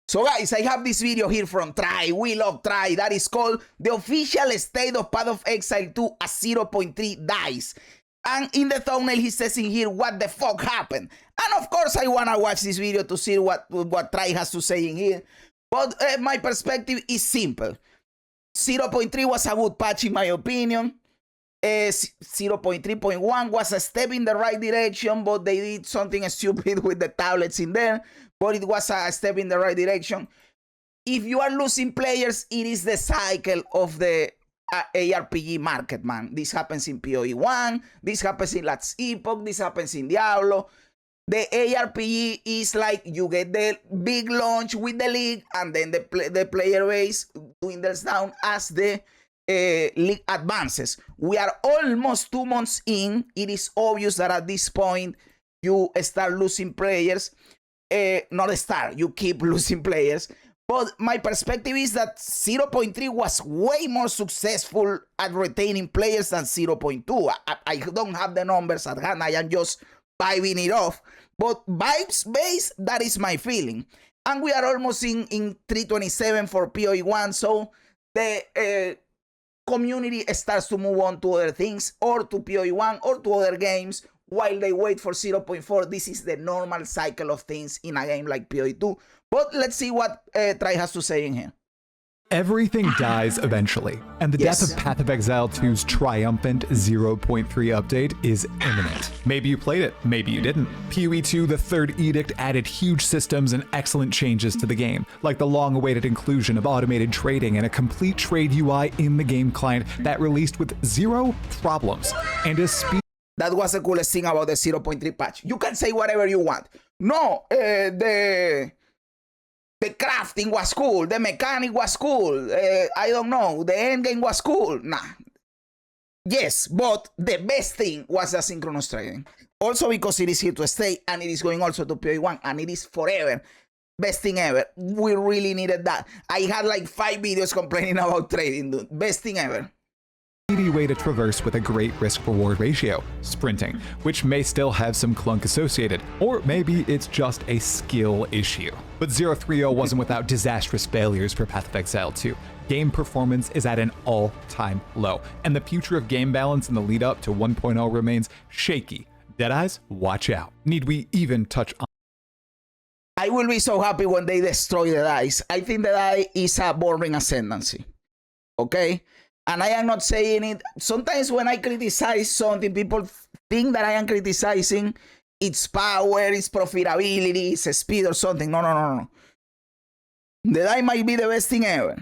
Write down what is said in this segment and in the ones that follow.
So guys, I have this video here from Try. We love Try. That is called the official state of Path of Exile 2 at 0.3 dice. And in the thumbnail, he says in here, what the fuck happened? And of course, I want to watch this video to see what Try has to say in here. But my perspective is simple. 0.3 was a good patch in my opinion. 0.3.1 was a step in the right direction, but they did something stupid with the tablets in there. But it was a step in the right direction. If you are losing players, it is the cycle of the ARPG market, man. This happens in PoE1, this happens in Last Epoch, this happens in Diablo. The ARPG is like you get the big launch with the league, and then the player base dwindles down as the league advances. We are almost 2 months in. It is obvious that at this point you start losing players. You keep losing players. But my perspective is that 0.3 was way more successful at retaining players than 0.2. I don't have the numbers at hand. I am just vibing it off. But vibes based, that is my feeling. And we are almost in 327 for PoE1. So the community starts to move on to other things, or to PoE1 or to other games while they wait for 0.4. This is the normal cycle of things in a game like PoE2. But let's see what Try has to say in here. Everything dies eventually, and the death of Path of Exile 2's triumphant 0.3 update is imminent. Maybe you played it, maybe you didn't. PoE2, the Third Edict, added huge systems and excellent changes to the game, like the long-awaited inclusion of automated trading and a complete trade UI in the game client that released with 0 problems, and a speed. That was the coolest thing about the 0.3 patch. You can say whatever you want. No, the crafting was cool. The mechanic was cool. I don't know. The endgame was cool. Nah. Yes, but the best thing was asynchronous trading. Also because it is here to stay, and it is going also to PoE1, and it is forever. Best thing ever. We really needed that. I had like 5 videos complaining about trading, dude. Best thing ever. Speedy way to traverse with a great risk-reward ratio, sprinting, which may still have some clunk associated, or maybe it's just a skill issue. But 0.3.0 wasn't without disastrous failures for Path of Exile 2. Game performance is at an all-time low, and the future of game balance in the lead-up to 1.0 remains shaky. Deadeyes, watch out. Need we even touch on? I will be so happy when they destroy the dice. I think the die is a boring ascendancy. Okay? And I am not saying it. Sometimes when I criticize something, people think that I am criticizing its power, its profitability, its speed or something. No. The die might be the best thing ever.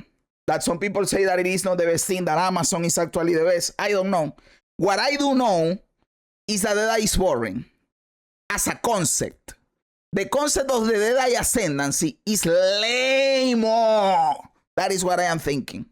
That some people say that it is not the best thing, that Amazon is actually the best. I don't know. What I do know is that the die is boring as a concept. The concept of the Deadeye ascendancy is lame. That is what I am thinking.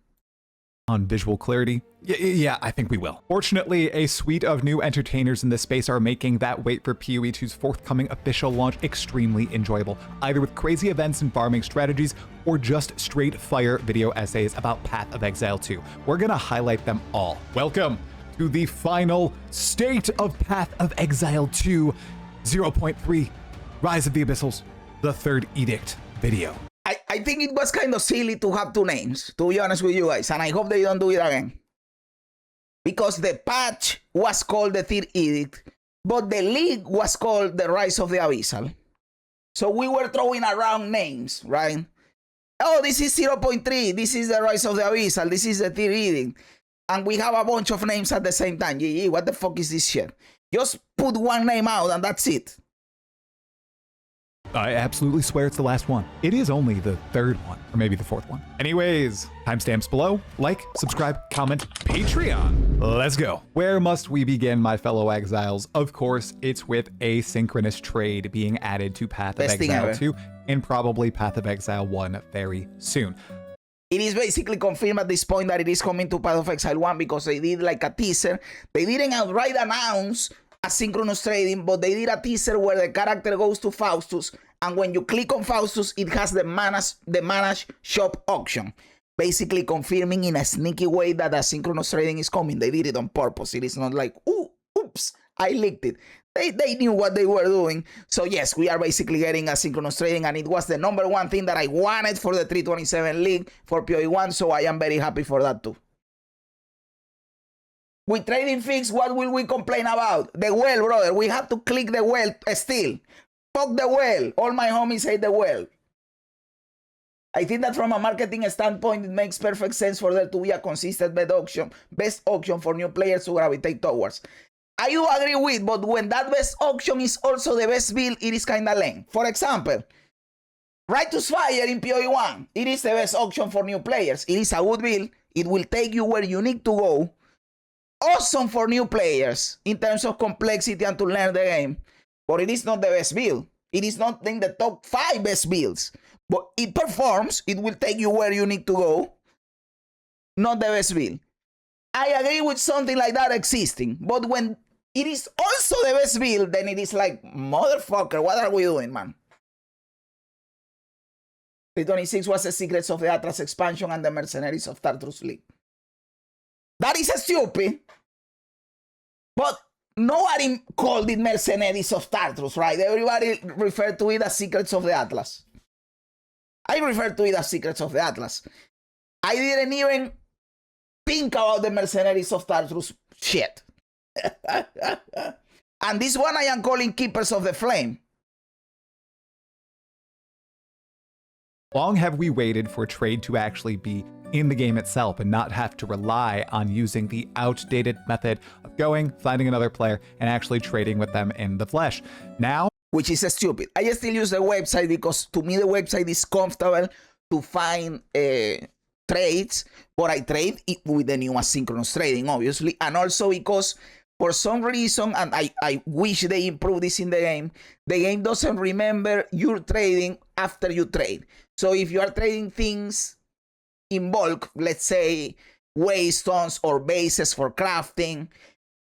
On visual clarity? Yeah, I think we will. Fortunately, a suite of new entertainers in this space are making that wait for PoE2's forthcoming official launch extremely enjoyable, either with crazy events and farming strategies, or just straight fire video essays about Path of Exile 2. We're gonna highlight them all. Welcome to the final state of Path of Exile 2 0.3 Rise of the Abyssals, the Third Edict video. I think it was kind of silly to have 2 names, to be honest with you guys, and I hope they don't do it again. Because the patch was called the Third Edict, but the league was called the Rise of the Abyssal. So we were throwing around names, right? Oh, this is 0.3, this is the Rise of the Abyssal, this is the Third Edict. And we have a bunch of names at the same time. GG, what the fuck is this shit? Just put one name out and that's it. I absolutely swear it's the last one. It is only the 3rd one, or maybe the 4th one. Anyways, timestamps below. Like, subscribe, comment, Patreon. Let's go. Where must we begin, my fellow exiles? Of course, it's with Asynchronous trade being added to Path of Exile 2 and probably Path of Exile 1 very soon. It is basically confirmed at this point that it is coming to Path of Exile 1 because they did like a teaser. They didn't outright announce asynchronous trading, but they did a teaser where the character goes to Faustus, and when you click on Faustus, it has the manage shop auction, basically confirming in a sneaky way that asynchronous trading is coming. They did it on purpose. It is not like, ooh, oops, I leaked it. They knew what they were doing. So yes, we are basically getting asynchronous trading, and it was the #1 thing that I wanted for the 327 league for PoE1, so I am very happy for that too. With trading fix, what will we complain about? The well, brother. We have to click the well still. Fuck the well. All my homies hate the well. I think that from a marketing standpoint, it makes perfect sense for there to be a consistent best auction for new players to gravitate towards. I do agree with, but when that best auction is also the best build, it is kind of lame. For example, Righteous Fire in PoE1, it is the best auction for new players. It is a good build. It will take you where you need to go. Awesome for new players in terms of complexity and to learn the game, but it is not the best build. It is not in the top 5 best builds, but it performs. It will take you where you need to go. Not the best build. I agree with something like that existing, but when it is also the best build, then it is like, motherfucker, what are we doing, man? 326 was the Secrets of the Atlas expansion and the Mercenaries of Tartarus League. That is stupid, but nobody called it Mercenaries of Tartarus, right? Everybody referred to it as Secrets of the Atlas. I refer to it as Secrets of the Atlas. I didn't even think about the Mercenaries of Tartarus shit. And this one I am calling Keepers of the Flame. Long have we waited for trade to actually be in the game itself and not have to rely on using the outdated method of going, finding another player, and actually trading with them in the flesh. Now, which is stupid. I still use the website because to me the website is comfortable to find trades, but I trade it with the new asynchronous trading, obviously, and also because for some reason, and I wish they improve this in the game doesn't remember your trading after you trade. So if you are trading things in bulk, let's say waystones or bases for crafting,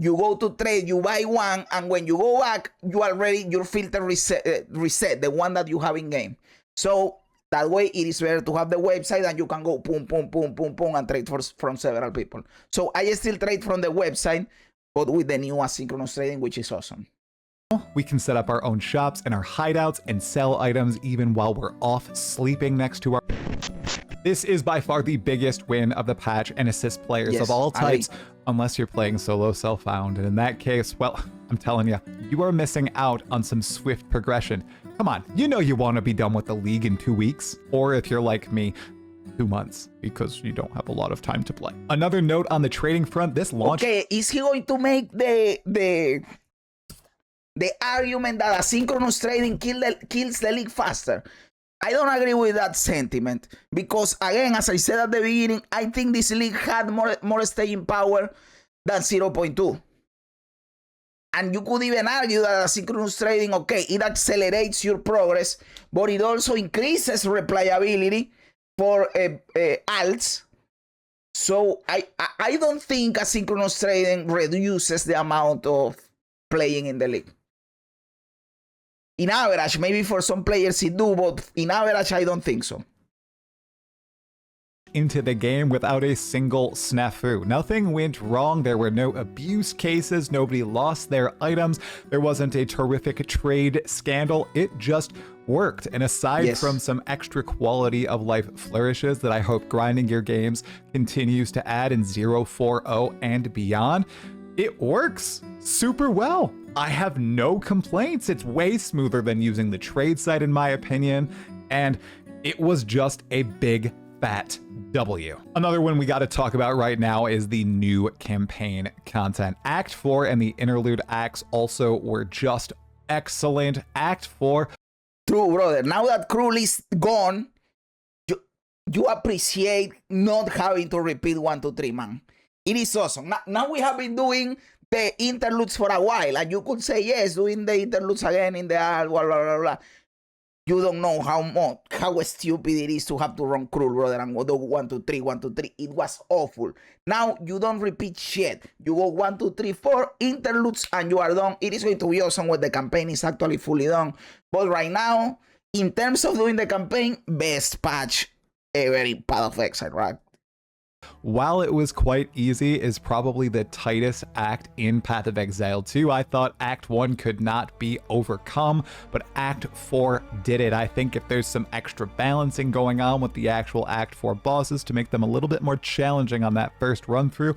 you go to trade, you buy one, and when you go back, your filter reset the one that you have in game. So that way it is better to have the website and you can go boom, boom, boom, boom, boom, and trade from several people. So I still trade from the website, but with the new asynchronous trading, which is awesome. We can set up our own shops and our hideouts and sell items even while we're off sleeping next to our... This is by far the biggest win of the patch and assist players of all types, unless you're playing solo self-found. And in that case, well, I'm telling you, you are missing out on some swift progression. Come on, you know you want to be done with the league in 2 weeks. Or if you're like me, 2 months, because you don't have a lot of time to play. Another note on the trading front, this launch... Okay, is he going to make the argument that asynchronous trading kills the league faster? I don't agree with that sentiment because, again, as I said at the beginning, I think this league had more staying power than 0.2. And you could even argue that asynchronous trading, okay, it accelerates your progress, but it also increases replayability for alts. So I don't think asynchronous trading reduces the amount of playing in the league. In average, maybe for some players it do, but in average, I don't think so. Into the game without a single snafu. Nothing went wrong. There were no abuse cases. Nobody lost their items. There wasn't a terrific trade scandal. It just worked. And aside from some extra quality of life flourishes that I hope grinding your games continues to add in 0.40 and beyond, it works super well. I have no complaints. It's way smoother than using the trade site, in my opinion, and it was just a big fat W. Another one we got to talk about right now is the new campaign content. Act 4 and the interlude acts also were just excellent. Act 4. True, brother. Now that Cruel is gone, you appreciate not having to repeat 1, 2, 3, man. It is awesome. Now we have been doing the interludes for a while, and you could say, yes, doing the interludes again in the blah, blah, blah, blah. You don't know how stupid it is to have to run Cruel, brother, and go 1, 2, 3, 1, 2, 3. It was awful. Now you don't repeat shit. You go 1, 2, 3, 4 interludes, and you are done. It is going to be awesome when the campaign is actually fully done. But right now, in terms of doing the campaign, best patch ever in Path of Exile, right? While it was quite easy, is probably the tightest act in Path of Exile 2. I thought Act 1 could not be overcome, but Act 4 did it. I think if there's some extra balancing going on with the actual Act 4 bosses to make them a little bit more challenging on that first run through,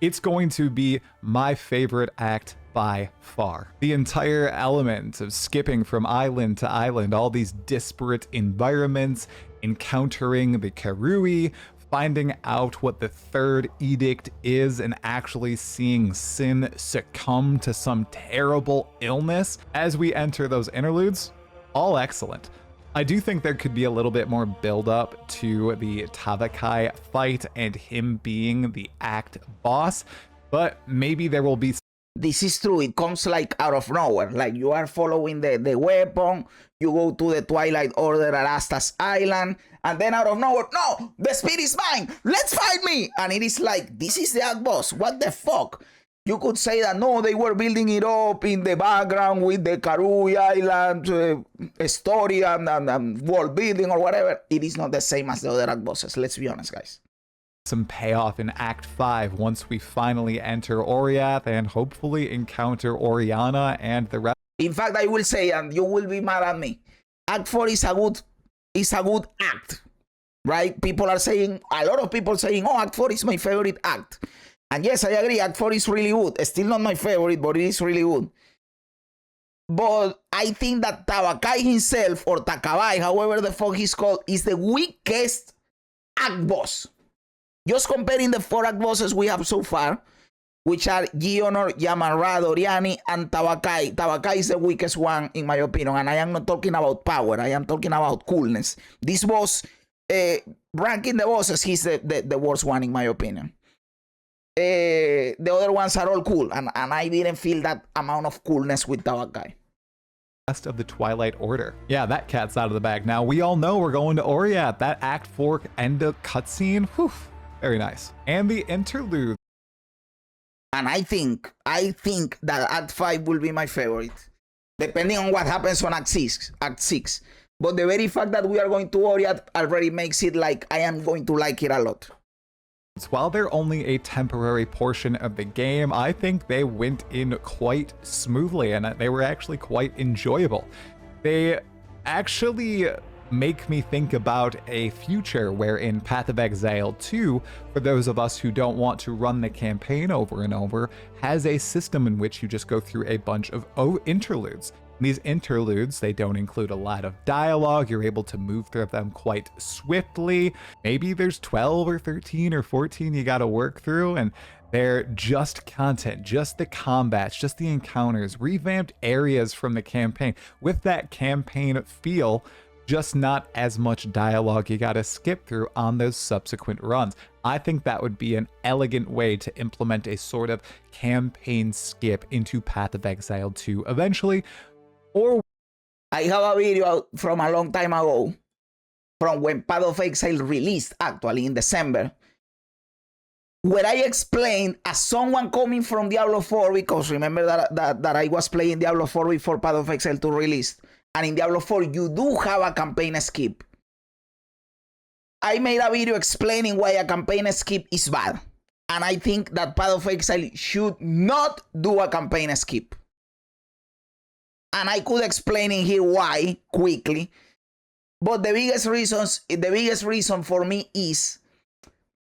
it's going to be my favorite act by far. The entire element of skipping from island to island, all these disparate environments, encountering the Karui, finding out what the Third Edict is, and actually seeing Sin succumb to some terrible illness as we enter those interludes, all excellent. I do think there could be a little bit more build up to the Tavakai fight and him being the act boss, but maybe there will be. This is true. It comes like out of nowhere. Like you are following the weapon, you go to the Twilight Order at Asta's Island, and then out of nowhere, no, the speed is mine. Let's fight me. And it is like, this is the act boss. What the fuck? You could say that no, they were building it up in the background with the Karui Island story and world building or whatever. It is not the same as the other act bosses. Let's be honest, guys. Some payoff in Act 5 once we finally enter Oriath and hopefully encounter Oriana and the rest. In fact, I will say, and you will be mad at me, Act 4 is a good act, right? People are saying, a lot of people saying, oh, Act 4 is my favorite act. And yes, I agree, Act 4 is really good. It's still not my favorite, but it is really good. But I think that Tavakai himself, or Takabai, however the fuck he's called, is the weakest act boss. Just comparing the 4 act bosses we have so far, which are Gionor, Yamarra, Doriani, and Tavakai. Tavakai is the weakest one, in my opinion, and I am not talking about power. I am talking about coolness. This boss, ranking the bosses, he's the worst one, in my opinion. The other ones are all cool, and I didn't feel that amount of coolness with Tavakai. Rest of the Twilight Order. Yeah, that cat's out of the bag. Now, we all know we're going to Oriath. That Act 4 end of cutscene, whew. Very nice. And the interlude. And I think that Act 5 will be my favorite, depending on what happens on Act 6. But the very fact that we are going to Oriath already makes it like I am going to like it a lot. While they're only a temporary portion of the game, I think they went in quite smoothly and they were actually quite enjoyable. They actually make me think about a future where in Path of Exile 2, for those of us who don't want to run the campaign over and over, has a system in which you just go through a bunch of interludes. These interludes, they don't include a lot of dialogue. You're able to move through them quite swiftly. Maybe there's 12 or 13 or 14 you gotta work through, and they're just content, just the combats, just the encounters, revamped areas from the campaign with that campaign feel, just not as much dialogue you gotta skip through on those subsequent runs. I think that would be an elegant way to implement a sort of campaign skip into Path of Exile 2 eventually. Or I have a video from a long time ago, from when Path of Exile released, actually in December, where I explained, as someone coming from Diablo 4, because remember that I was playing Diablo 4 before Path of Exile 2 released, and in Diablo 4 you do have a campaign skip. I made a video explaining why a campaign skip is bad, and I think that Path of Exile should not do a campaign skip. And I could explain in here why quickly, but the biggest reason for me is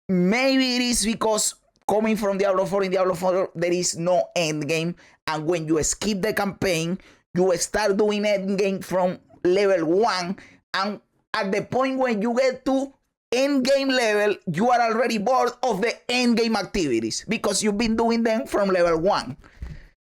maybe it is because coming from Diablo 4, in Diablo 4 there is no endgame, and when you skip the campaign, you start doing endgame from level 1, and at the point when you get to endgame level, you are already bored of the endgame activities because you've been doing them from level 1.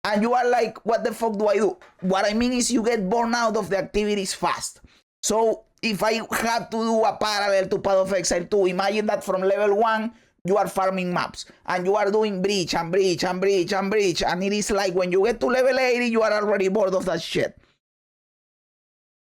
And you are like, what the fuck do I do? What I mean is you get burned out of the activities fast. So if I have to do a parallel to Path of Exile 2, imagine that from level 1, you are farming maps. And you are doing breach and breach and breach and breach. And it is like when you get to level 80, you are already bored of that shit.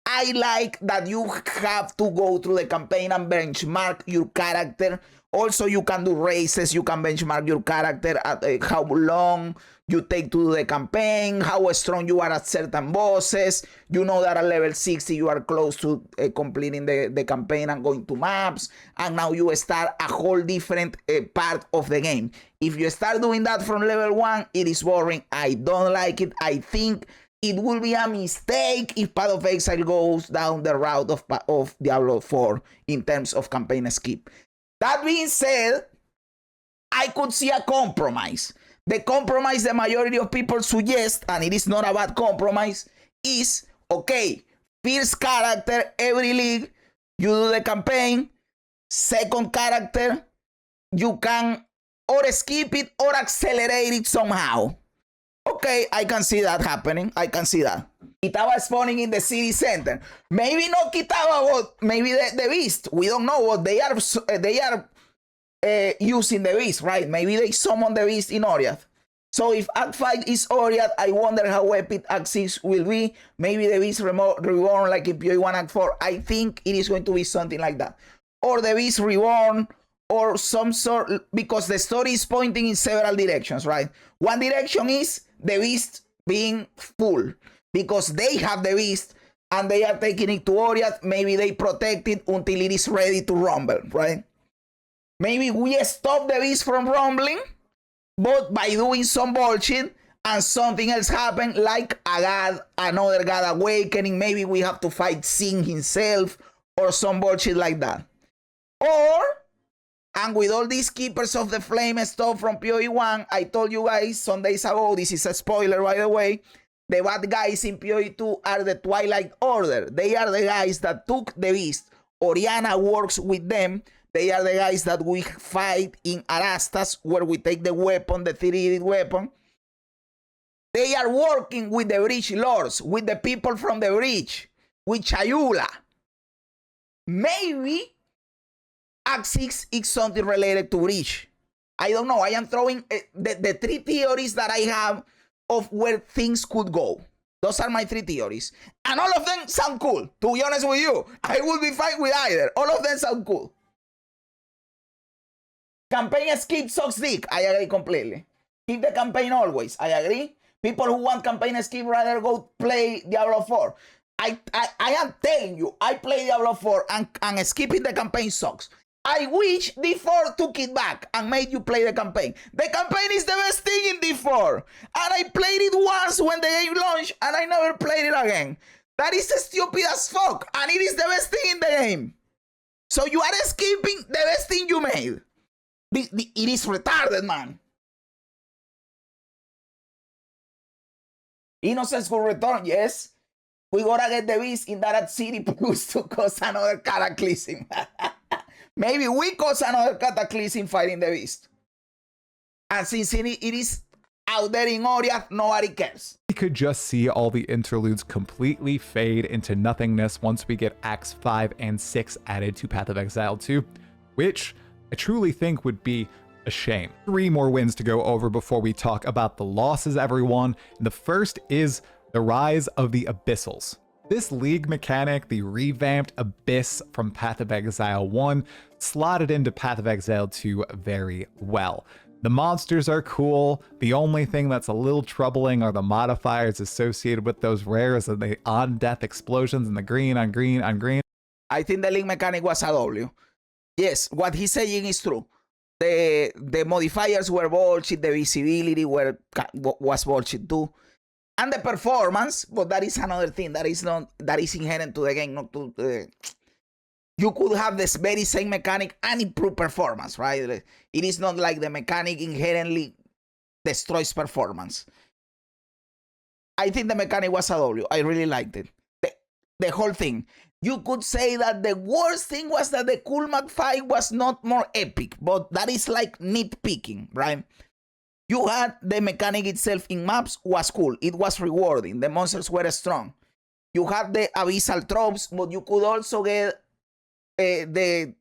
I like that you have to go through the campaign and benchmark your character. Also, you can do races. You can benchmark your character at how long you take to do the campaign, how strong you are at certain bosses. You know that at level 60, you are close to completing the campaign and going to maps. And now you start a whole different part of the game. If you start doing that from level 1, it is boring. I don't like it. I think it will be a mistake if Path of Exile goes down the route of Diablo 4 in terms of campaign skip. That being said, I could see a compromise. The compromise the majority of people suggest, and it is not a bad compromise, is, okay, first character every league, you do the campaign, second character, you can or skip it or accelerate it somehow. Okay, I can see that happening. I can see that. Kitava spawning in the city center. Maybe not Kitava, but maybe the beast. We don't know what they are using the beast, right? Maybe they summon the beast in Oriath. So if Act 5 is Oriath, I wonder how epic Act 6 will be. Maybe the beast reborn like in PoE1 Act 4. I think it is going to be something like that. Or the beast reborn, or some sort, because the story is pointing in several directions, right? One direction is the beast being full, because they have the beast and they are taking it to Oriath. Maybe they protect it until it is ready to rumble, right? Maybe we stop the beast from rumbling, but by doing some bullshit and something else happen, like a god, another god awakening. Maybe we have to fight Sin himself or some bullshit like that. Or, and with all these Keepers of the Flame stuff from PoE1, I told you guys some days ago, this is a spoiler by the way, the bad guys in PoE2 are the Twilight Order. They are the guys that took the beast. Oriana works with them. They are the guys that we fight in Arastas, where we take the weapon, the 3D weapon. They are working with the Breach Lords, with the people from the Breach, with Chayula. Maybe Act 6 is something related to Breach. I don't know. I am throwing the three theories that I have of where things could go. Those are my three theories. And all of them sound cool. To be honest with you, I will be fine with either. All of them sound cool. Campaign skip sucks dick. I agree completely. Keep the campaign always. I agree. People who want campaign skip rather go play Diablo 4. I am telling you, I play Diablo 4 and skipping the campaign sucks. I wish D4 took it back and made you play the campaign. The campaign is the best thing in D4. And I played it once when the game launched and I never played it again. That is stupid as fuck. And it is the best thing in the game. So you are skipping the best thing you made. It is retarded, man. Innocence will return, yes. We gotta get the beast in that city plus to cause another cataclysm. Maybe we cause another cataclysm fighting the beast. And since it is out there in Oriath, nobody cares. We could just see all the interludes completely fade into nothingness once we get Acts 5 and 6 added to Path of Exile 2, which I truly think would be a shame. 3 more wins to go over before we talk about the losses, everyone. And the first is the rise of the Abyssals. This league mechanic, the revamped Abyss from Path of Exile 1, slotted into Path of Exile 2 very well. The monsters are cool. The only thing that's a little troubling are the modifiers associated with those rares and the on-death explosions and the green on green on green. I think the league mechanic was a W. Yes, what he's saying is true. The modifiers were bullshit, the visibility was bullshit too. And the performance, but that is another thing that is inherent to the game, not to you could have this very same mechanic and improve performance, right? It is not like the mechanic inherently destroys performance. I think the mechanic was a W. I really liked it. The whole thing. You could say that the worst thing was that the Kulmak fight was not more epic, but that is like nitpicking, right? You had the mechanic itself in maps was cool. It was rewarding. The monsters were strong. You had the abyssal tropes, but you could also get the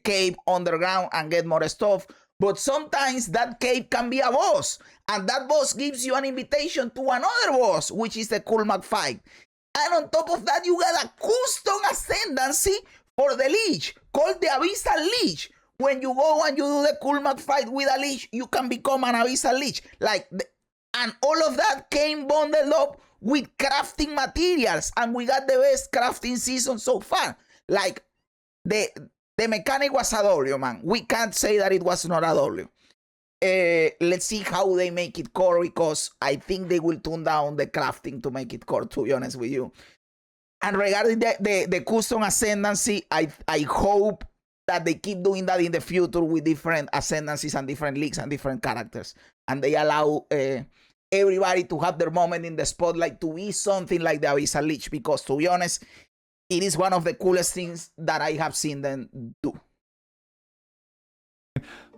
cave underground and get more stuff. But sometimes that cave can be a boss, and that boss gives you an invitation to another boss, which is the Kulmak fight. And on top of that, you got a custom ascendancy for the Lich called the Abyssal Lich. When you go and you do the cool map fight with a Lich, you can become an Abyssal Lich. And all of that came bundled up with crafting materials. And we got the best crafting season so far. Like, the mechanic was a W, man. We can't say that it was not a W. Let's see how they make it core, because I think they will tone down the crafting to make it core, to be honest with you. And regarding the custom ascendancy, I hope that they keep doing that in the future with different ascendancies and different leagues and different characters. And they allow everybody to have their moment in the spotlight to be something like the Abyssal Lich, because to be honest, it is one of the coolest things that I have seen them do.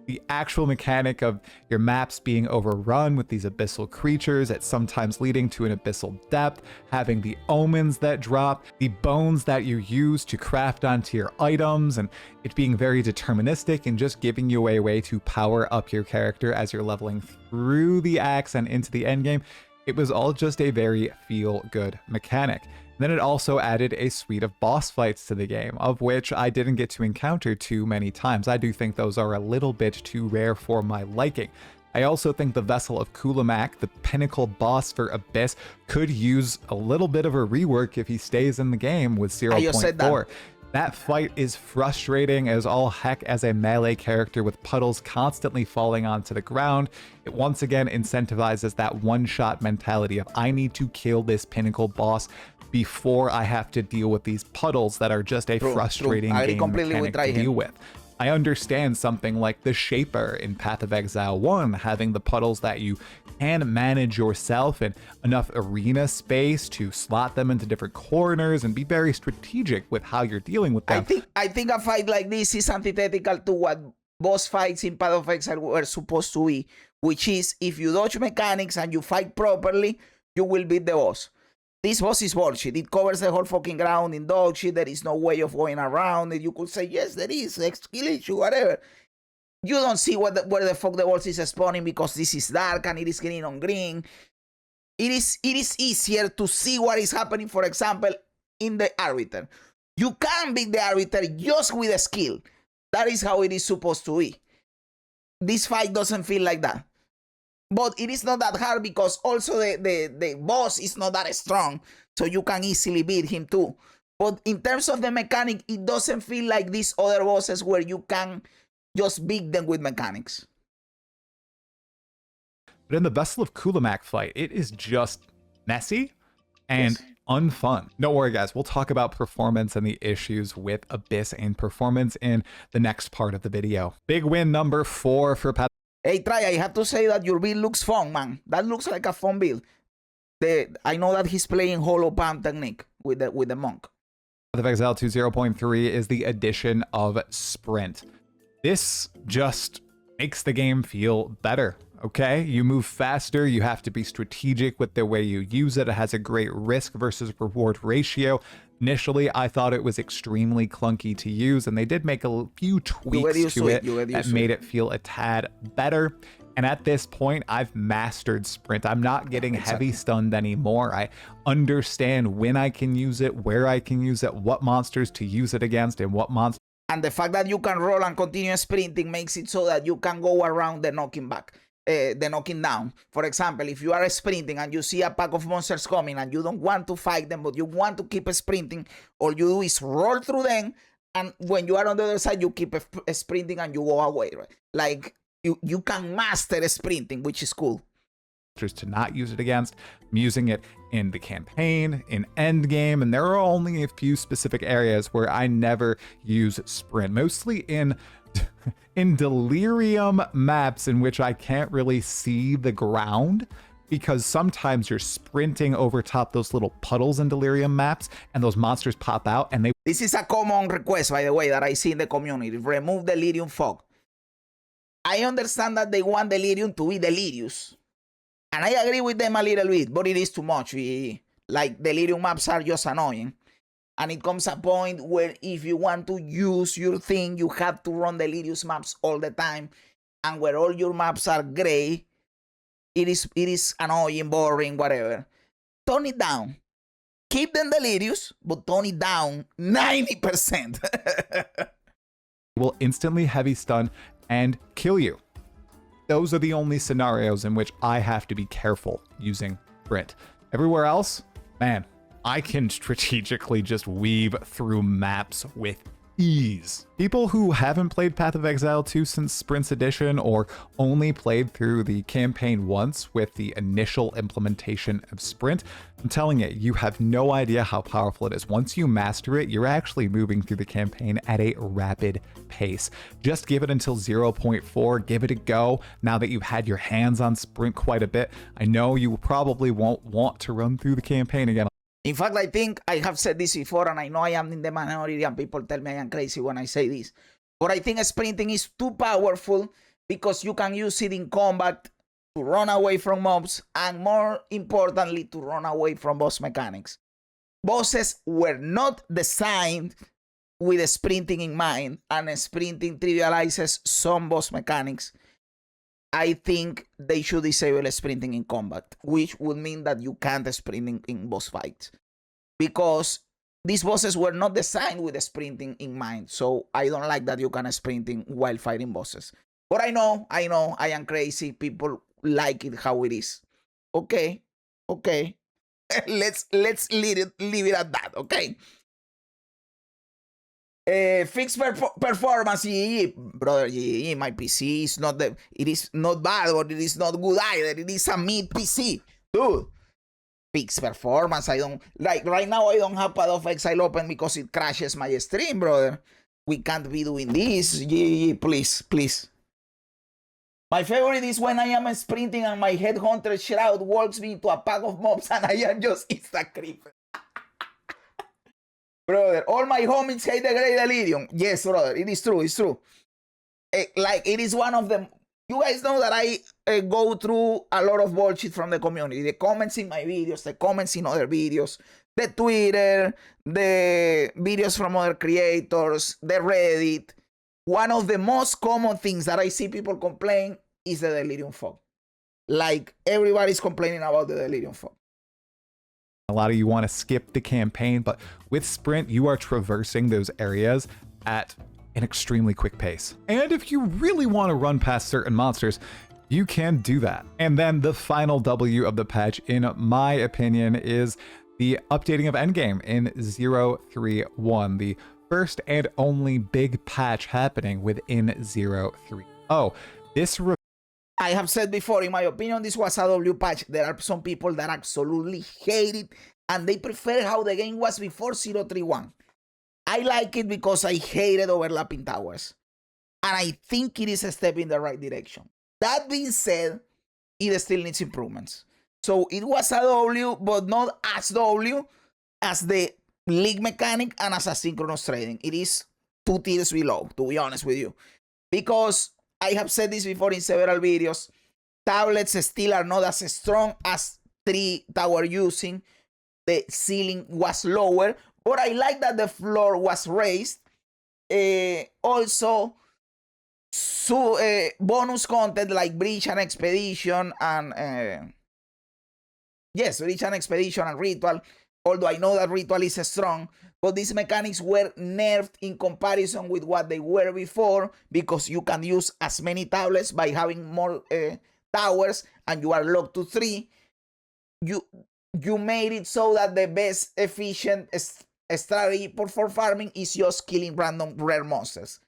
The actual mechanic of your maps being overrun with these abyssal creatures, at sometimes leading to an abyssal depth, having the omens that drop, the bones that you use to craft onto your items, and it being very deterministic and just giving you a way to power up your character as you're leveling through the axe and into the endgame. It was all just a very feel-good mechanic. Then it also added a suite of boss fights to the game, of which I didn't get to encounter too many times. I do think those are a little bit too rare for my liking. I also think the Vessel of Kulamak, the pinnacle boss for Abyss, could use a little bit of a rework if he stays in the game with 0.4. That fight is frustrating as all heck as a melee character with puddles constantly falling onto the ground. It once again incentivizes that one-shot mentality of I need to kill this pinnacle boss before I have to deal with these puddles that are just a frustrating game mechanic to deal with. I understand something like the Shaper in Path of Exile 1, having the puddles that you can manage yourself and enough arena space to slot them into different corners and be very strategic with how you're dealing with them. I think a fight like this is antithetical to what boss fights in Path of Exile were supposed to be, which is if you dodge mechanics and you fight properly, you will beat the boss. This boss is bullshit. It covers the whole fucking ground in dog shit. There is no way of going around it. You could say, yes, there is, skill issue, whatever. You don't see where the fuck the boss is spawning because this is dark and it is green on green. It is easier to see what is happening, for example, in the Arbiter. You can beat the Arbiter just with a skill. That is how it is supposed to be. This fight doesn't feel like that. But it is not that hard because also the boss is not that strong, so you can easily beat him too. But in terms of the mechanic, it doesn't feel like these other bosses where you can just beat them with mechanics. But in the Vessel of Kulamak fight, it is just messy and unfun. Don't worry, guys. We'll talk about performance and the issues with Abyss and performance in the next part of the video. Big win number 4 for Path. Hey, Try, I have to say that your build looks fun, man. That looks like a fun build. I know that he's playing Hollow Palm technique with the monk. Path of Exile 2 0.3 is the addition of Sprint. This just makes the game feel better, okay? You move faster, you have to be strategic with the way you use it. It has a great risk versus reward ratio. Initially, I thought it was extremely clunky to use, and they did make a few tweaks to it that made it feel a tad better. And at this point, I've mastered Sprint. I'm not getting heavy stunned anymore. I understand when I can use it, where I can use it, what monsters to use it against, and what monsters. And the fact that you can roll and continue sprinting makes it so that you can go around the knocking back. The knocking down. For example, if you are sprinting and you see a pack of monsters coming and you don't want to fight them, but you want to keep sprinting, all you do is roll through them, and when you are on the other side, you keep sprinting and you go away, right? Like, you can master sprinting, which is cool. To not use it against. I'm using it in the campaign, in endgame, and there are only a few specific areas where I never use Sprint, mostly in delirium maps in which I can't really see the ground, because sometimes you're sprinting over top those little puddles in delirium maps and those monsters pop out and they. This is a common request, by the way, that I see in the community. Remove delirium fog. I understand that they want delirium to be delirious, and I agree with them a little bit, but it is too much. Like, delirium maps are just annoying. And it comes a point where if you want to use your thing, you have to run delirious maps all the time. And where all your maps are gray, it is annoying, boring, whatever. Tone it down. Keep them delirious, but tone it down 90%. Will instantly heavy stun and kill you. Those are the only scenarios in which I have to be careful using sprint. Everywhere else, man, I can strategically just weave through maps with ease. People who haven't played Path of Exile 2 since Sprint's edition, or only played through the campaign once with the initial implementation of Sprint, I'm telling you, you have no idea how powerful it is. Once you master it, you're actually moving through the campaign at a rapid pace. Just give it until 0.4, give it a go. Now that you've had your hands on Sprint quite a bit, I know you probably won't want to run through the campaign again. In fact, I think I have said this before, and I know I am in the minority, and people tell me I am crazy when I say this. But I think sprinting is too powerful because you can use it in combat to run away from mobs, and more importantly, to run away from boss mechanics. Bosses were not designed with sprinting in mind, and sprinting trivializes some boss mechanics. I think they should disable sprinting in combat, which would mean that you can't sprint in boss fights, because these bosses were not designed with sprinting in mind. So I don't like that you can sprinting while fighting bosses. But I know, I am crazy. People like it how it is. Okay. let's leave it at that. Okay. Fixed performance, GGG. Brother, GGG, my PC is not it is not bad, but it is not good either. It is a mid PC, dude. Fixed performance, I don't like right now. I don't have Path of Exile open because it crashes my stream, brother. We can't be doing this. GGG, please. My favorite is when I am sprinting and my headhunter shroud walks me into a pack of mobs and I am just insta creeper. Brother, all my homies hate the Great Delirium. Yes, brother, it is true, it's true. Like, it is one of them. You guys know that I go through a lot of bullshit from the community. The comments in my videos, the comments in other videos, the Twitter, the videos from other creators, the Reddit. One of the most common things that I see people complain is the Delirium Fog. Like, everybody's complaining about the Delirium Fog. A lot of you want to skip the campaign, but with Sprint, you are traversing those areas at an extremely quick pace. And if you really want to run past certain monsters, you can do that. And then the final W of the patch, in my opinion, is the updating of endgame in 0.3.1, the first and only big patch happening within 0.3.0. This I have said before, in my opinion, this was a W patch. There are some people that absolutely hate it, and they prefer how the game was before 0.3.1. I like it because I hated overlapping towers, and I think it is a step in the right direction. That being said, it still needs improvements. So it was a W, but not as W as the league mechanic and as asynchronous trading. It is 2 tiers below, to be honest with you, because I have said this before in several videos. Tablets still are not as strong as 3 tower using. The ceiling was lower, but I like that the floor was raised. Also, bonus content like Breach and Expedition and Breach and Expedition and Ritual. Although I know that Ritual is strong, but these mechanics were nerfed in comparison with what they were before, because you can use as many tablets by having more towers, and you are locked to 3. You made it so that the best efficient strategy for farming is just killing random rare monsters.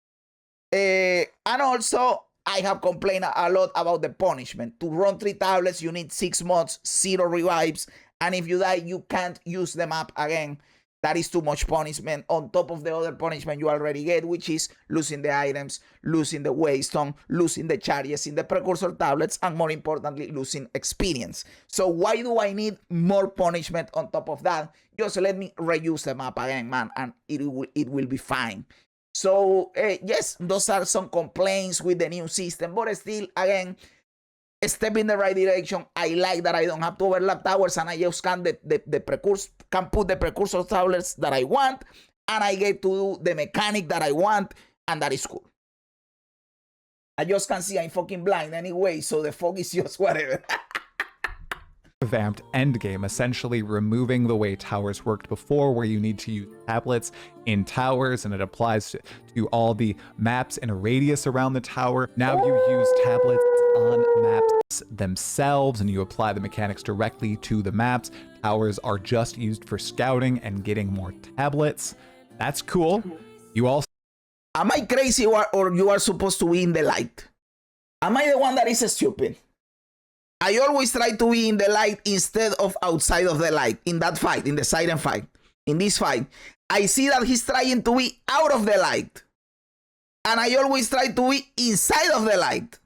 And also, I have complained a lot about the punishment. To run 3 tablets, you need 6 mods, 0 revives, and if you die, you can't use the map again. That is too much punishment on top of the other punishment you already get, which is losing the items, losing the waystone, losing the charges in the precursor tablets, and more importantly, losing experience. So why do I need more punishment on top of that? Just let me reuse the map again, man, and it will be fine. So yes, those are some complaints with the new system, but still, again, a step in the right direction. I like that I don't have to overlap towers, and I just can put the precursor towers that I want, and I get to do the mechanic that I want, and that is cool. I just can see I'm fucking blind anyway, so the fog is just whatever. revamped endgame, essentially removing the way towers worked before, where you need to use tablets in towers, and it applies to all the maps in a radius around the tower. Now you use tablets on maps themselves, and you apply the mechanics directly to the maps. Towers are just used for scouting and getting more tablets. That's cool. You also... Am I crazy or you are supposed to be in the light? Am I the one that is stupid? I always try to be in the light instead of outside of the light in that fight, in the siren fight. In this fight, I see that he's trying to be out of the light. And I always try to be inside of the light.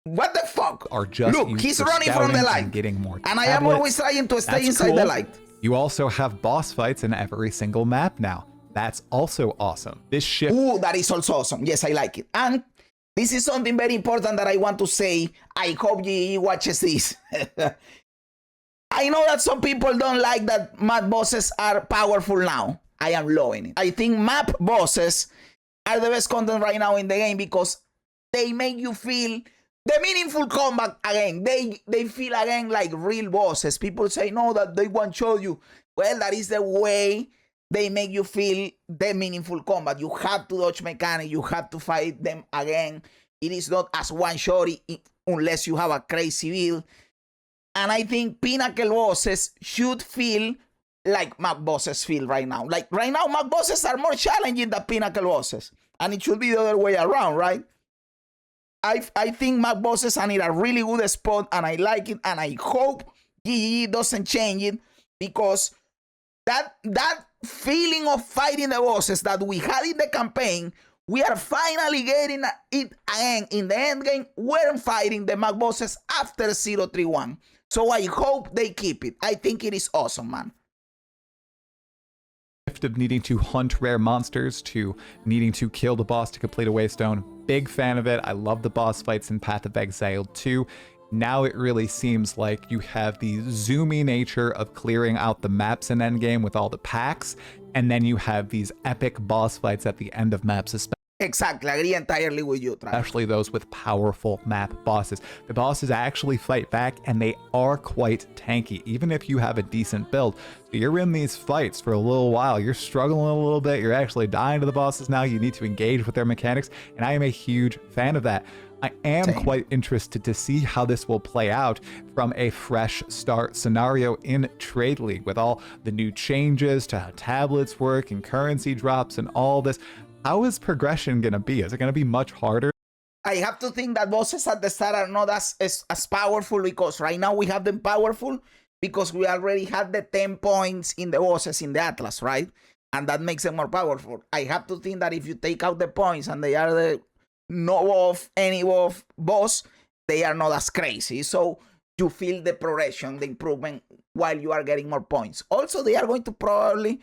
What the fuck? Are just Look, he's running from the light. Getting more and I am always trying to stay inside the light. You also have boss fights in every single map now. That's also awesome. This shift... Ooh, that is also awesome. Yes, I like it. And this is something very important that I want to say. I hope GGG watches this. I know that some people don't like that map bosses are powerful now. I am loving it. I think map bosses are the best content right now in the game because they make you feel the meaningful combat again. They feel again like real bosses. People say no, that they won't show you. Well, that is the way they make you feel the meaningful combat. You have to dodge mechanic. You have to fight them again. It is not as one-shot unless you have a crazy build. And I think pinnacle bosses should feel like map bosses feel right now. Like right now, map bosses are more challenging than pinnacle bosses. And it should be the other way around, right? I think map bosses are in a really good spot, and I like it. And I hope GGG doesn't change it, because that feeling of fighting the bosses that we had in the campaign, we are finally getting it again in the end game. We're fighting the map bosses after 031. So I hope they keep it. I think it is awesome, man. Of needing to hunt rare monsters to needing to kill the boss to complete a waystone. Big fan of it. I love the boss fights in Path of Exile 2. Now it really seems like you have the zoomy nature of clearing out the maps in endgame with all the packs, and then you have these epic boss fights at the end of maps. Exactly, I agree entirely with you, Travis. Especially those with powerful map bosses. The bosses actually fight back, and they are quite tanky, even if you have a decent build. So you're in these fights for a little while, you're struggling a little bit, you're actually dying to the bosses now, you need to engage with their mechanics, and I am a huge fan of that. I am quite interested to see how this will play out from a fresh start scenario in Trade League, with all the new changes to how tablets work and currency drops and all this. How is progression going to be? Is it going to be much harder? I have to think that bosses at the start are not as powerful, because right now we have them powerful because we already had the 10 points in the bosses in the Atlas, right? And that makes them more powerful. I have to think that if you take out the points and they are the no buff, any buff boss, they are not as crazy. So you feel the progression, the improvement while you are getting more points. Also, they are going to probably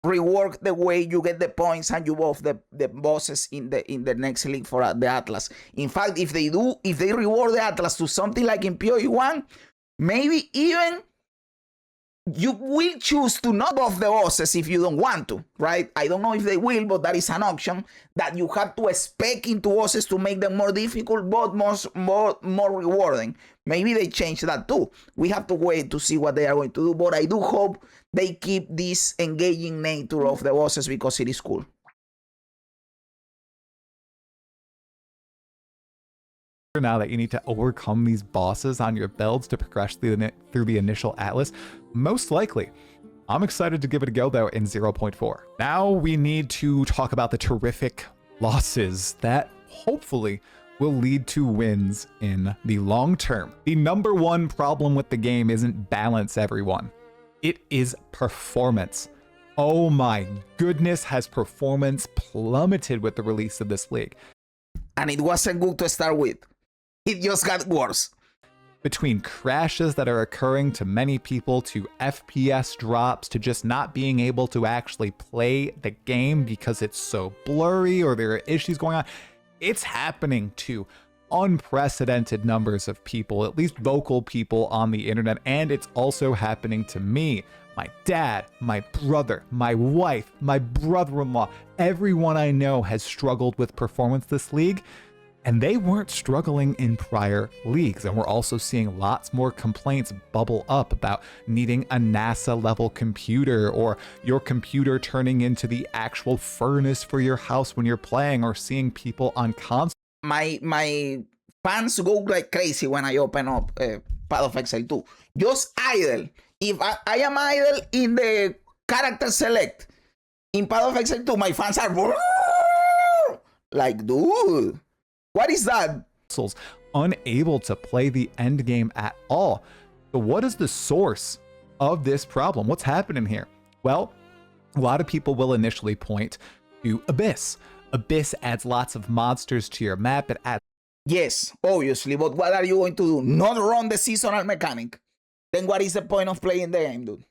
rework the way you get the points and you buff the bosses in the next league for the Atlas. In fact, if they reward the Atlas to something like in PoE1, maybe even you will choose to not buff the bosses if you don't want to, right? I don't know if they will, but that is an option that you have to spec into bosses to make them more difficult, but more rewarding. Maybe they change that too. We have to wait to see what they are going to do, but I do hope they keep this engaging nature of the bosses because it is cool. Now that you need to overcome these bosses on your builds to progress through the initial Atlas, most likely. I'm excited to give it a go though in 0.4. Now we need to talk about the terrific losses that hopefully will lead to wins in the long term. The number one problem with the game isn't balance, everyone. It is performance. Oh my goodness, has performance plummeted with the release of this league. And it wasn't good to start with. It just got worse. Between crashes that are occurring to many people, to FPS drops, to just not being able to actually play the game because it's so blurry or there are issues going on, it's happening to unprecedented numbers of people, at least vocal people on the internet, and it's also happening to me, my dad, my brother, my wife, my brother-in-law. Everyone I know has struggled with performance this league. And they weren't struggling in prior leagues. And we're also seeing lots more complaints bubble up about needing a NASA level computer, or your computer turning into the actual furnace for your house when you're playing, or seeing people on console. My fans go like crazy when I open up Path of Exile 2. Just idle. If I am idle in the character select in Path of Exile 2, my fans are like, dude, what is that? Unable to play the end game at all. So what is the source of this problem? What's happening here? Well, a lot of people will initially point to Abyss. Abyss adds lots of monsters to your map. It adds... Yes, obviously, but what are you going to do? Not run the seasonal mechanic? Then what is the point of playing the game, dude?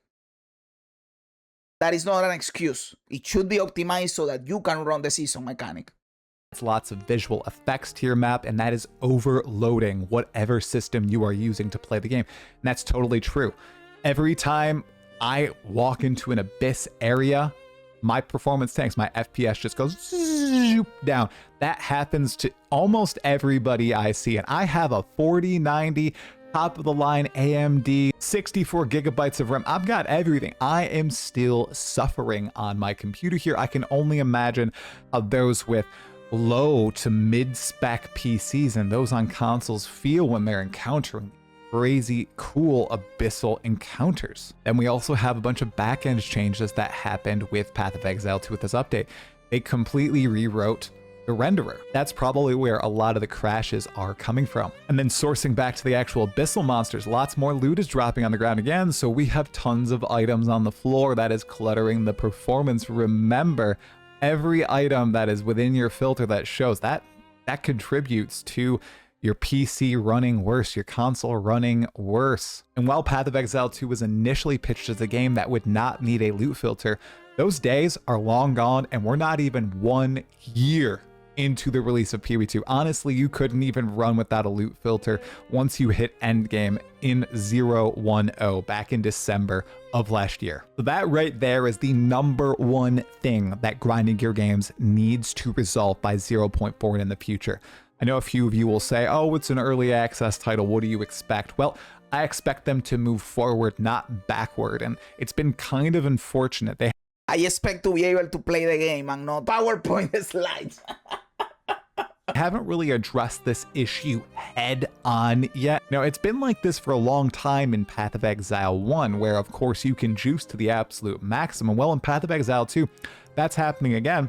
That is not an excuse. It should be optimized so that you can run the season mechanic. Lots of visual effects to your map, and that is overloading whatever system you are using to play the game. And that's totally true. Every time I walk into an Abyss area, my performance tanks, my FPS just goes down. That happens to almost everybody I see. And I have a 4090 top of the line AMD, 64 gigabytes of RAM. I've got everything. I am still suffering on my computer here. I can only imagine how those with low to mid-spec PCs and those on consoles feel when they're encountering crazy, cool, abyssal encounters. And we also have a bunch of backend changes that happened with Path of Exile 2 with this update. They completely rewrote the renderer. That's probably where a lot of the crashes are coming from. And then sourcing back to the actual abyssal monsters, lots more loot is dropping on the ground again, so we have tons of items on the floor that is cluttering the performance. Remember, every item that is within your filter that shows that contributes to your PC running worse, your console running worse. And while Path of Exile 2 was initially pitched as a game that would not need a loot filter, those days are long gone, and we're not even 1 year into the release of PoE2. Honestly, you couldn't even run without a loot filter once you hit endgame in 0.10 back in December of last year. So that right there is the number one thing that grinding gear games needs to resolve by 0.4 in the future. I know a few of you will say, oh, it's an early access title, what do you expect? Well, I expect them to move forward, not backward, and it's been kind of unfortunate. I expect to be able to play the game and not PowerPoint slides. Haven't really addressed this issue head on yet. Now, it's been like this for a long time in Path of Exile 1, where of course you can juice to the absolute maximum. Well, in Path of Exile 2, that's happening again.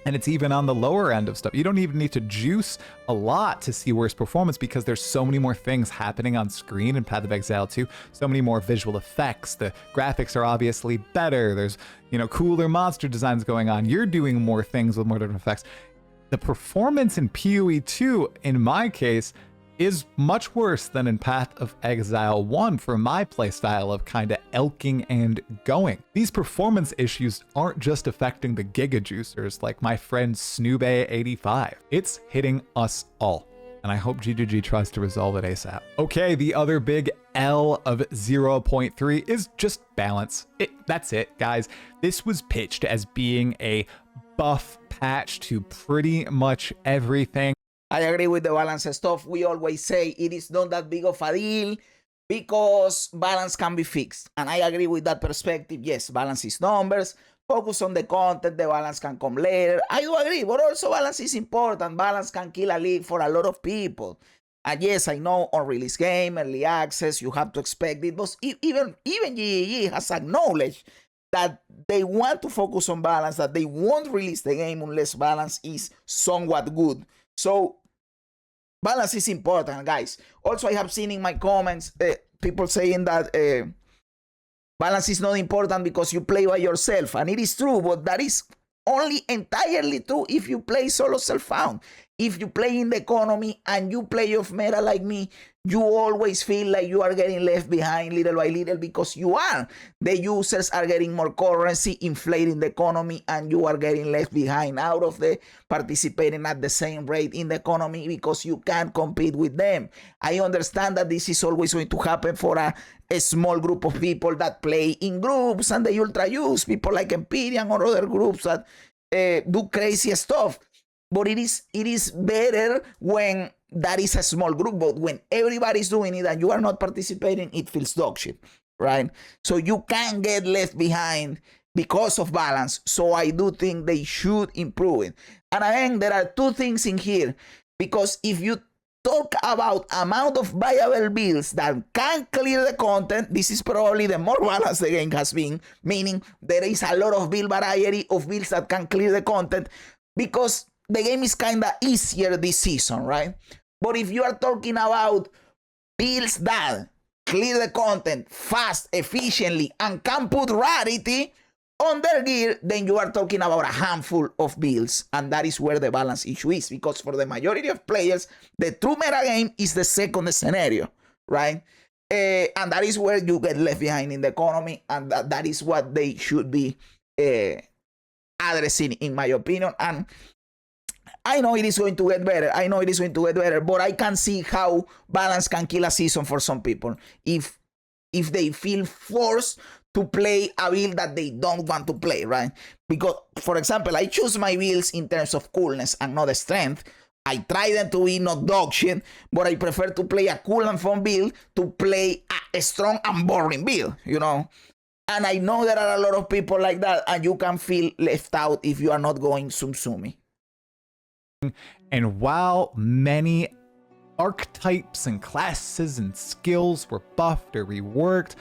And it's even on the lower end of stuff. You don't even need to juice a lot to see worse performance, because there's so many more things happening on screen in Path of Exile 2. So many more visual effects. The graphics are obviously better. There's, cooler monster designs going on. You're doing more things with more different effects. The performance in PoE2, in my case, is much worse than in Path of Exile 1 for my playstyle of kind of elking and going. These performance issues aren't just affecting the Giga Juicers like my friend Snoobe85. It's hitting us all, and I hope GGG tries to resolve it ASAP. Okay, the other big L of 0.3 is just balance. That's it, guys. This was pitched as being a buff patch to pretty much everything. I agree with the balance stuff. We always say it is not that big of a deal because balance can be fixed. And I agree with that perspective. Yes, balance is numbers. Focus on the content. The balance can come later. I do agree, but also balance is important. Balance can kill a league for a lot of people. And yes, I know on release game, early access, you have to expect it. But even GGG has acknowledged that they want to focus on balance, that they won't release the game unless balance is somewhat good. So balance is important, guys. Also, I have seen in my comments people saying that balance is not important because you play by yourself. And it is true, but that is only entirely true if you play solo self-found. If you play in the economy and you play off meta like me, you always feel like you are getting left behind little by little because you are. The users are getting more currency, inflating the economy, and you are getting left behind out of the participating at the same rate in the economy because you can't compete with them. I understand that this is always going to happen for a small group of people that play in groups and they ultra use, people like Empyrean or other groups that do crazy stuff. but it is better when that is a small group. But when everybody's doing it and you are not participating, it feels dog shit, right? So you can't get left behind because of balance. So I do think they should improve it. And again, there are two things in here, because if you talk about amount of viable builds that can clear the content, this is probably the more balanced the game has been, meaning there is a lot of build variety of builds that can clear the content, because the game is kind of easier this season, right? But if you are talking about builds that clear the content fast, efficiently, and can put rarity on their gear, then you are talking about a handful of builds, and that is where the balance issue is, because for the majority of players, the true meta game is the second scenario, right? And that is where you get left behind in the economy, and that is what they should be addressing, in my opinion. And I know it is going to get better. But I can see how balance can kill a season for some people if they feel forced to play a build that they don't want to play, right? Because, for example, I choose my builds in terms of coolness and not strength. I try them to be not dog shit, but I prefer to play a cool and fun build to play a strong and boring build, you know? And I know there are a lot of people like that, and you can feel left out if you are not going Sum-Sumi. And while many archetypes and classes and skills were buffed or reworked,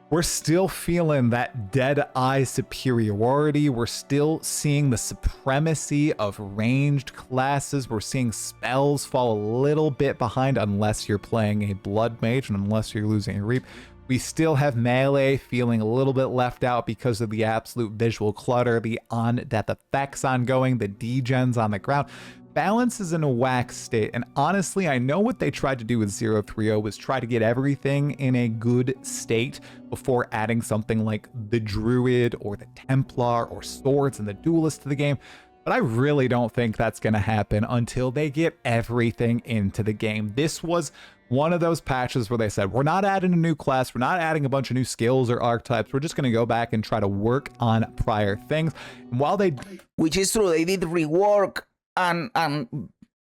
we're still feeling that dead-eye superiority. We're still seeing the supremacy of ranged classes. We're seeing spells fall a little bit behind unless you're playing a blood mage and unless you're losing a reap. We still have melee feeling a little bit left out because of the absolute visual clutter, the on-death effects ongoing, the degens on the ground. Balance is in a whack state, and honestly, I know what they tried to do with 030 was try to get everything in a good state before adding something like the Druid or the Templar or Swords and the Duelist to the game, but I really don't think that's going to happen until they get everything into the game. This was one of those patches where they said, we're not adding a new class, we're not adding a bunch of new skills or archetypes, we're just going to go back and try to work on prior things. And while they... Which is true, they did rework and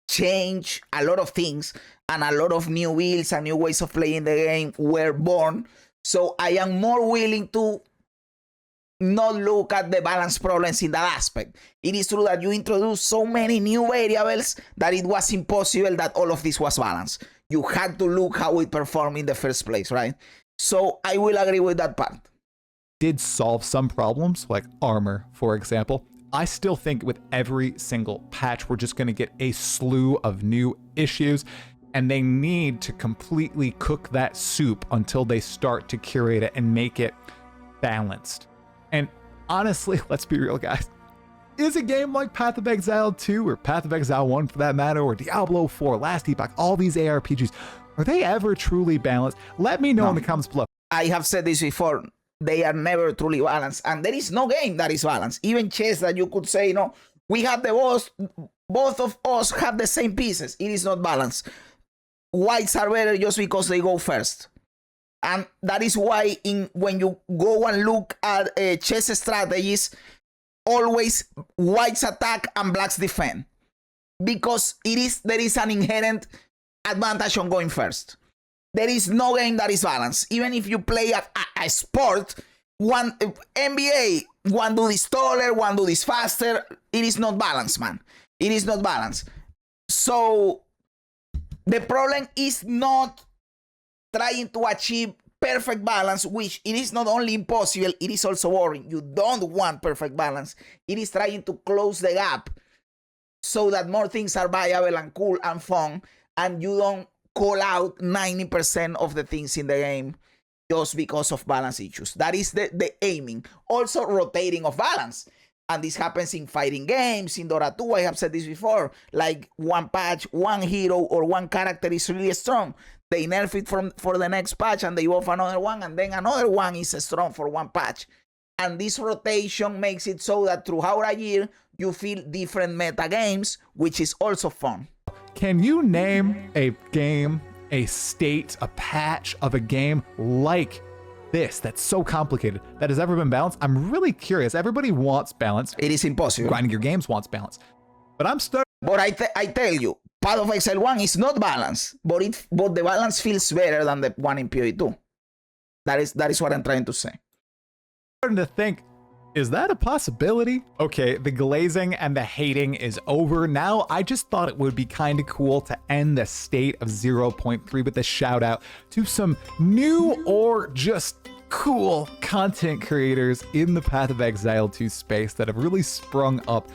change a lot of things, and a lot of new builds and new ways of playing the game were born. So I am more willing to not look at the balance problems in that aspect. It is true that you introduced so many new variables that it was impossible that all of this was balanced. You had to look how it performed in the first place, right? So I will agree with that part. Did solve some problems, like armor, for example. I still think with every single patch, we're just going to get a slew of new issues, and they need to completely cook that soup until they start to curate it and make it balanced. And honestly, let's be real, guys. Is a game like Path of Exile 2 or Path of Exile 1 for that matter, or Diablo 4, Last Epoch, all these ARPGs, are they ever truly balanced? Let me know in the comments below. I have said this before. They are never truly balanced, and there is no game that is balanced. Even chess, that you could say, we have the boss, both of us have the same pieces. It is not balanced. Whites are better just because they go first. And that is why when you go and look at chess strategies, always whites attack and blacks defend. Because there is an inherent advantage on going first. There is no game that is balanced. Even if you play a sport, one NBA, one do this taller, one do this faster. It is not balanced, man. It is not balanced. So the problem is not trying to achieve perfect balance, which it is not only impossible, it is also boring. You don't want perfect balance. It is trying to close the gap so that more things are viable and cool and fun, and you don't call out 90% of the things in the game just because of balance issues. That is the aiming. Also rotating of balance. And this happens in fighting games, in Dota 2, I have said this before. Like one patch, one hero or one character is really strong. They nerf it for the next patch and they buff another one, and then another one is strong for one patch. And this rotation makes it so that throughout a year, you feel different meta games, which is also fun. Can you name a game, a state, a patch of a game like this that's so complicated that has ever been balanced? I'm really curious. Everybody wants balance. It is impossible. Grinding your games wants balance. But I'm starting But I tell you, Path of Exile 1 is not balanced, but the balance feels better than the one in PoE2. That is what I'm trying to say. Starting to think, is that a possibility? Okay, the glazing and the hating is over. Now, I just thought it would be kind of cool to end the state of 0.3 with a shout out to some new or just cool content creators in the Path of Exile 2 space that have really sprung up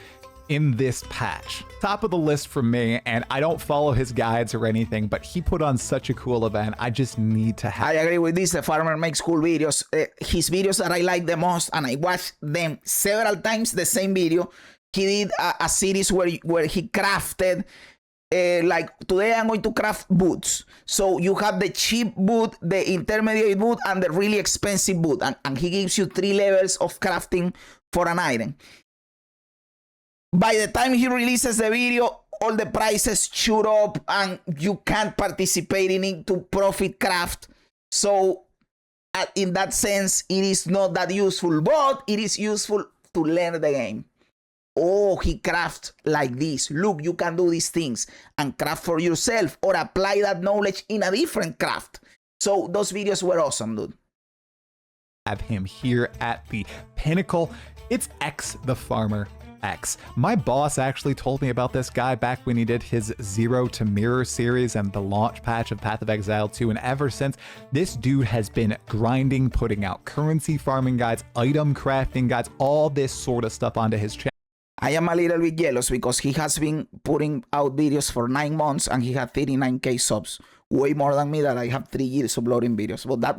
in this patch. Top of the list for me, and I don't follow his guides or anything, but he put on such a cool event. I just need to have. I agree with this. The farmer makes cool videos. His videos that I like the most, and I watched them several times, the same video. He did a series where he crafted, like today I'm going to craft boots. So you have the cheap boot, the intermediate boot, and the really expensive boot. And he gives you 3 levels of crafting for an item. By the time he releases the video, all the prices shoot up and you can't participate in it to profit craft. So in that sense, it is not that useful, but it is useful to learn the game. Oh, he crafts like this. Look, you can do these things and craft for yourself or apply that knowledge in a different craft. So those videos were awesome, dude. Have him here at the pinnacle. It's X the Farmer X. My boss actually told me about this guy back when he did his Zero to Mirror series and the launch patch of Path of Exile 2, and ever since, this dude has been grinding, putting out currency farming guides, item crafting guides, all this sort of stuff onto his channel. I am a little bit jealous because he has been putting out videos for 9 months and he had 39k subs, way more than me that I have 3 years uploading videos. But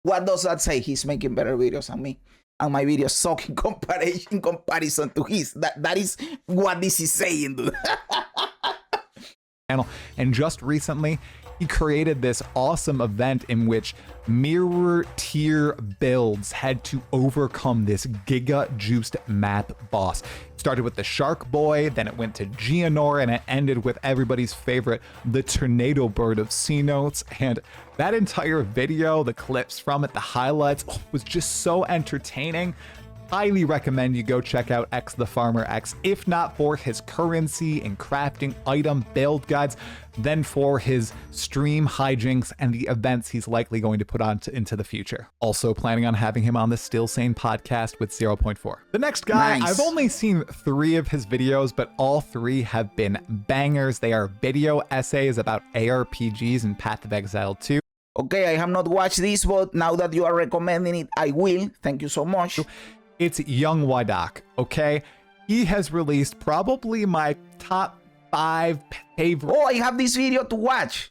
what does that say? He's making better videos than me. And my videos suck in comparison to his. That is what this is saying, dude. And just recently, he created this awesome event in which mirror tier builds had to overcome this giga-juiced map boss. It started with the Shark Boy, then it went to Geonor, and it ended with everybody's favorite, the Tornado Bird of C Notes. And that entire video, the clips from it, the highlights, was just so entertaining. Highly recommend you go check out X the Farmer X, if not for his currency and crafting item build guides, then for his stream hijinks and the events he's likely going to put on into the future. Also planning on having him on the Still Sane podcast with 0.4. The next guy, nice. I've only seen 3 of his videos, but all 3 have been bangers. They are video essays about ARPGs and Path of Exile 2. Okay, I have not watched this, but now that you are recommending it, I will. Thank you so much. It's Young Wadak, okay? He has released probably my top 5 favorite. Oh, I have this video to watch.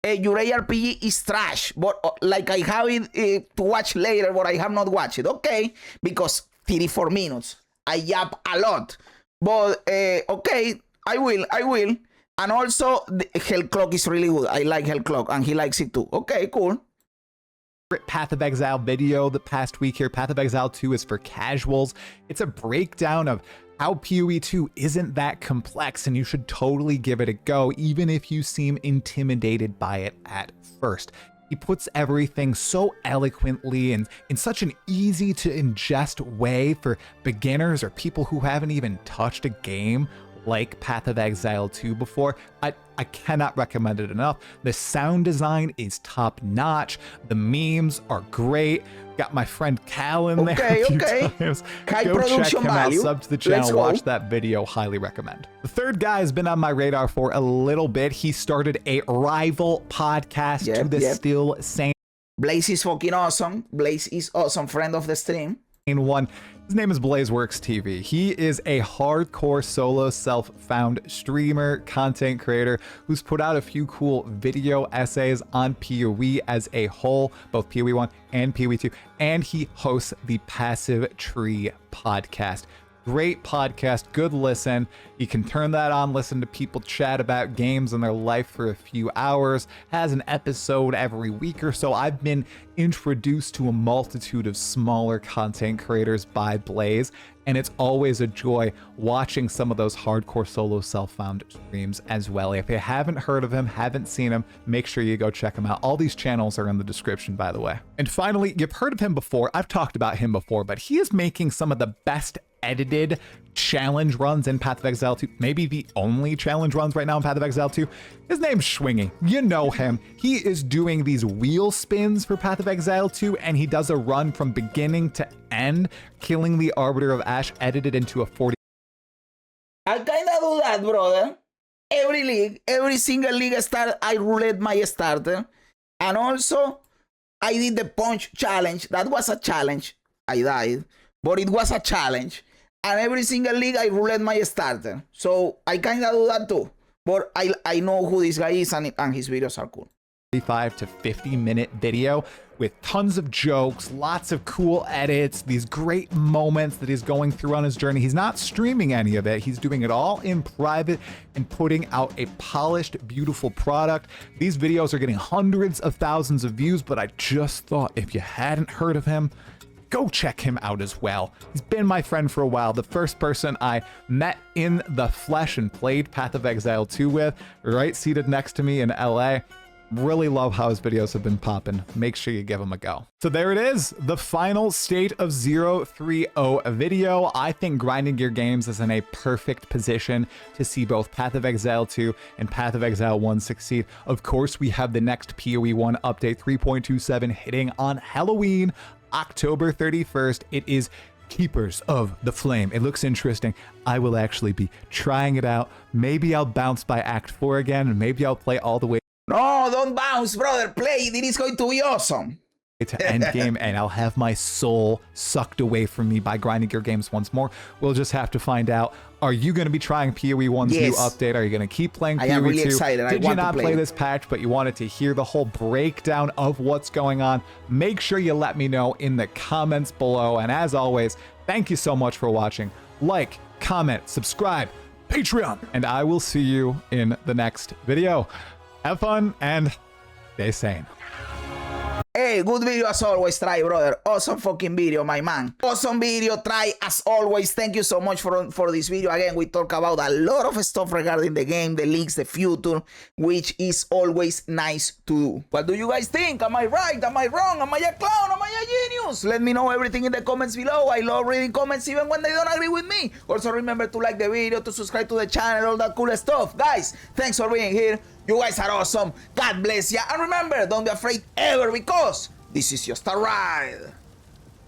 Your ARPG is trash, but like I have it to watch later, but I have not watched it. Okay, because 34 minutes. I yap a lot. But okay, I will. And also, the Hell Clock is really good. I like Hell Clock, and he likes it too. Okay, cool. Path of Exile video the past week here. Path of Exile 2 is for casuals. It's a breakdown of how PoE2 isn't that complex, and you should totally give it a go, even if you seem intimidated by it at first. He puts everything so eloquently and in such an easy to ingest way for beginners or people who haven't even touched a game like Path of Exile 2 before. I cannot recommend it enough. The sound design is top notch. The memes are great. Got my friend Cal in there a few times. Go check him out, sub to the channel, watch that video, highly recommend. The third guy has been on my radar for a little bit. He started a rival podcast to the Still Sane. Blaze is fucking awesome. Blaze is awesome, friend of the stream. One. His name is BlazeWorks TV. He is a hardcore solo self-found streamer, content creator who's put out a few cool video essays on PoE as a whole, both PoE1 and PoE2, and he hosts the Passive Tree podcast. Great podcast, good listen. You can turn that on, listen to people chat about games and their life for a few hours. Has an episode every week or so. I've been introduced to a multitude of smaller content creators by Blaze, and it's always a joy watching some of those hardcore solo self-found streams as well. If you haven't heard of him, haven't seen him, make sure you go check him out. All these channels are in the description, by the way. And finally, you've heard of him before. I've talked about him before, but he is making some of the best edited challenge runs in Path of Exile 2, maybe the only challenge runs right now in Path of Exile 2. His name's Schwingy. You know him. He is doing these wheel spins for Path of Exile 2, and he does a run from beginning to end, killing the Arbiter of Ash, edited into a 40. I kinda do that, brother. Every league, every single league start, I roulette my starter. And also, I did the punch challenge. That was a challenge. I died, but it was a challenge. And every single league, I roulette my starter. So I kinda do that too. But I know who this guy is, and his videos are cool. 45 to 50-minute video with tons of jokes, lots of cool edits, these great moments that he's going through on his journey. He's not streaming any of it. He's doing it all in private and putting out a polished, beautiful product. These videos are getting hundreds of thousands of views, but I just thought if you hadn't heard of him, go check him out as well. He's been my friend for a while. The first person I met in the flesh and played Path of Exile 2 with, right seated next to me in LA. Really love how his videos have been popping. Make sure you give him a go. So there it is, the final State of 030 video. I think Grinding Gear Games is in a perfect position to see both Path of Exile 2 and Path of Exile 1 succeed. Of course, we have the next PoE1 update 3.27 hitting on Halloween, October 31st. It is Keepers of the Flame. It looks interesting. I will actually be trying it out. Maybe I'll bounce by Act 4 again, and maybe I'll play all the way. No, don't bounce, brother. Play it. It is going to be awesome. To endgame, and I'll have my soul sucked away from me by Grinding Gear Games once more. We'll just have to find out. Are you going to be trying PoE1's new update? Are you going to keep playing PoE2? I am really excited. Did you not play this patch, but you wanted to hear the whole breakdown of what's going on? Make sure you let me know in the comments below. And as always, thank you so much for watching. Like, comment, subscribe, Patreon, and I will see you in the next video. Have fun and stay sane. Hey, good video as always, Try, brother. Awesome fucking video, my man. Awesome video, Try, as always. Thank you so much for this video. Again, we talk about a lot of stuff regarding the game, the leaks, the future, which is always nice to do. What do you guys think? Am I right? Am I wrong? Am I a clown? Am I a genius? Let me know everything in the comments below. I love reading comments even when they don't agree with me. Also, remember to like the video, to subscribe to the channel, all that cool stuff. Guys, thanks for being here. You guys are awesome. God bless ya. And remember, don't be afraid ever, because this is just a ride.